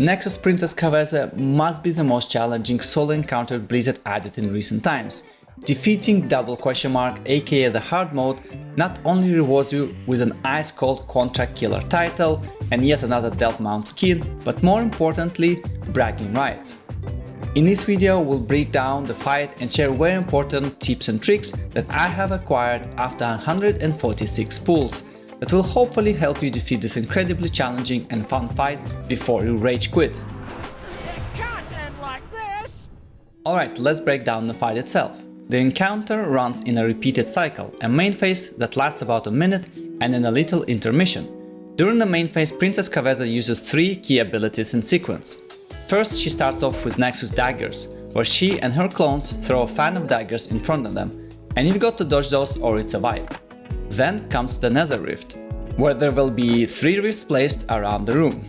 Nexus-Princess Ky'veza must be the most challenging solo encounter Blizzard added in recent times. Defeating Double Question Mark, aka the hard mode, not only rewards you with an ice-cold contract killer title and yet another Delve Mount skin, but more importantly, bragging rights. In this video, we'll break down the fight and share very important tips and tricks that I have acquired after 146 pulls that will hopefully help you defeat this incredibly challenging and fun fight before you rage quit. It can't end like this! Alright, let's break down the fight itself. The encounter runs in a repeated cycle, a main phase that lasts about a minute and then a little intermission. During the main phase, Princess Ky'veza uses 3 key abilities in sequence. First, she starts off with Nexus Daggers, where she and her clones throw a fan of daggers in front of them, and you've got to dodge those or it's a wipe. Then comes the Nether Rift, where there will be 3 rifts placed around the room.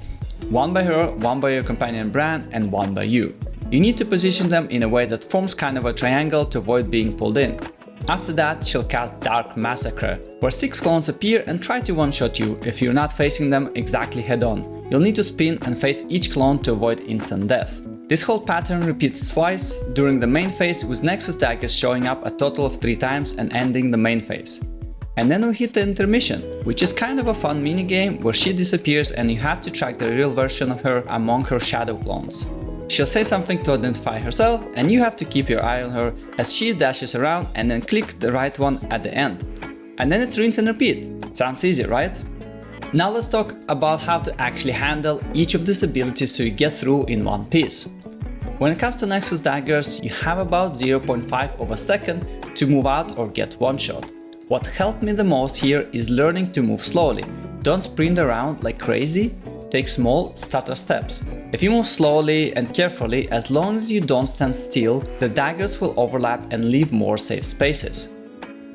One by her, one by your companion Bran, and one by you. You need to position them in a way that forms kind of a triangle to avoid being pulled in. After that, she'll cast Dark Massacre, where 6 clones appear and try to one-shot you if you're not facing them exactly head-on. You'll need to spin and face each clone to avoid instant death. This whole pattern repeats twice during the main phase, with Nexus Daggers showing up a total of 3 times and ending the main phase. And then we hit the intermission, which is kind of a fun minigame where she disappears and you have to track the real version of her among her shadow clones. She'll say something to identify herself and you have to keep your eye on her as she dashes around and then click the right one at the end. And then it's rinse and repeat. Sounds easy, right? Now let's talk about how to actually handle each of these abilities so you get through in one piece. When it comes to Nexus Daggers, you have about 0.5 of a second to move out or get one shot. What helped me the most here is learning to move slowly. Don't sprint around like crazy, take small stutter steps. If you move slowly and carefully, as long as you don't stand still, the daggers will overlap and leave more safe spaces.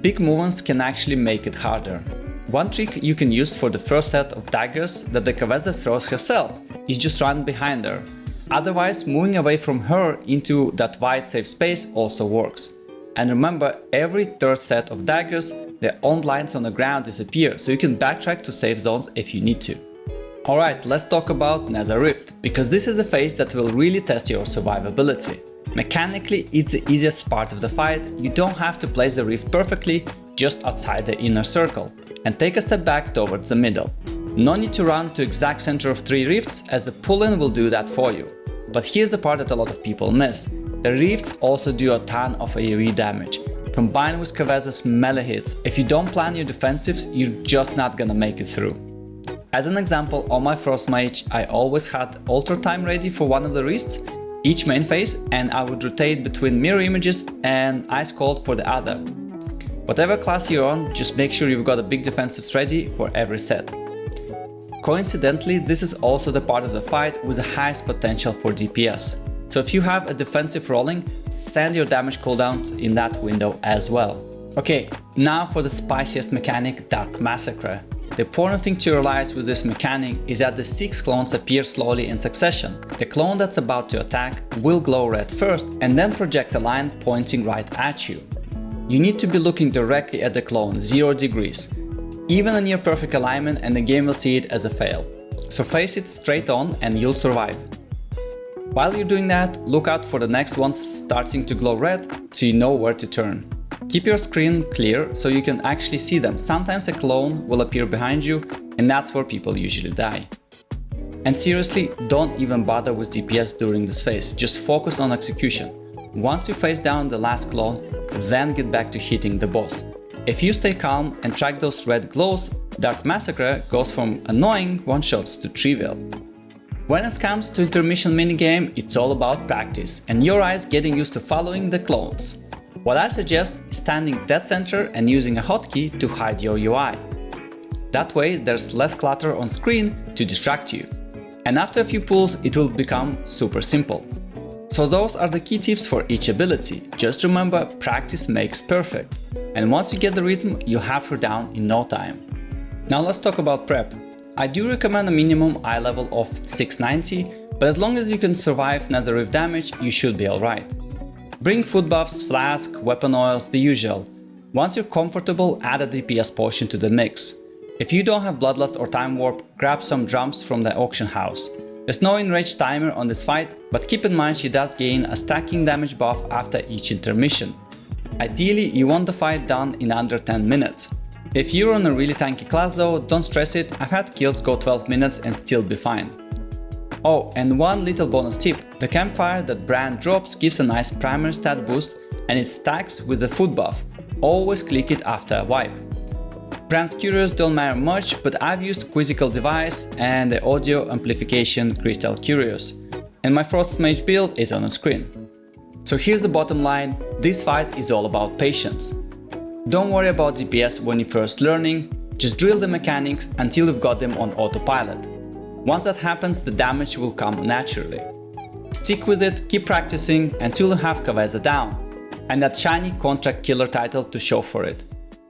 Big movements can actually make it harder. One trick you can use for the first set of daggers that the Ky'veza throws herself is just run behind her. Otherwise, moving away from her into that wide safe space also works. And remember, every third set of daggers, their own lines on the ground disappear, so you can backtrack to safe zones if you need to. Alright, let's talk about Nether Rift, because this is the phase that will really test your survivability. Mechanically, it's the easiest part of the fight. You don't have to place the rift perfectly, just outside the inner circle, and take a step back towards the middle. No need to run to exact center of 3 rifts, as a pull-in will do that for you. But here's the part that a lot of people miss. The rifts also do a ton of AoE damage. Combined with Ky'veza's melee hits, if you don't plan your defensives, you're just not gonna make it through. As an example, on my Frost Mage, I always had Alter Time ready for one of the rifts, each main phase, and I would rotate between Mirror Images and Ice Cold for the other. Whatever class you're on, just make sure you've got a big defensives ready for every set. Coincidentally, this is also the part of the fight with the highest potential for DPS. So if you have a defensive rolling, send your damage cooldowns in that window as well. Okay, now for the spiciest mechanic, Dark Massacre. The important thing to realize with this mechanic is that the 6 clones appear slowly in succession. The clone that's about to attack will glow red first and then project a line pointing right at you. You need to be looking directly at the clone, 0 degrees. Even a near perfect alignment and the game will see it as a fail. So face it straight on and you'll survive. While you're doing that, look out for the next ones starting to glow red so you know where to turn. Keep your screen clear so you can actually see them. Sometimes a clone will appear behind you and that's where people usually die. And seriously, don't even bother with DPS during this phase, just focus on execution. Once you face down the last clone, then get back to hitting the boss. If you stay calm and track those red glows, Dark Massacre goes from annoying one-shots to trivial. When it comes to intermission minigame, it's all about practice and your eyes getting used to following the clones. What I suggest is standing dead center and using a hotkey to hide your UI. That way there's less clutter on screen to distract you. And after a few pulls it will become super simple. So those are the key tips for each ability. Just remember, practice makes perfect. And once you get the rhythm, you'll have her down in no time. Now let's talk about prep. I do recommend a minimum eye level of 690, but as long as you can survive Nether Rift damage, you should be alright. Bring food buffs, flask, weapon oils, the usual. Once you're comfortable, add a DPS potion to the mix. If you don't have Bloodlust or Time Warp, grab some drums from the auction house. There's no enraged timer on this fight, but keep in mind she does gain a stacking damage buff after each intermission. Ideally, you want the fight done in under 10 minutes. If you're on a really tanky class though, don't stress it, I've had kills go 12 minutes and still be fine. Oh, and one little bonus tip, the campfire that Bran drops gives a nice primary stat boost and it stacks with the food buff. Always click it after a wipe. Bran's curios don't matter much, but I've used Quizzical Device and the audio amplification Crystal Curios, and my Frost Mage build is on the screen. So here's the bottom line, this fight is all about patience. Don't worry about DPS when you're first learning, just drill the mechanics until you've got them on autopilot. Once that happens, the damage will come naturally. Stick with it, keep practicing until you have Ky'veza down, and that shiny contract killer title to show for it.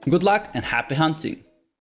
Good luck and happy hunting!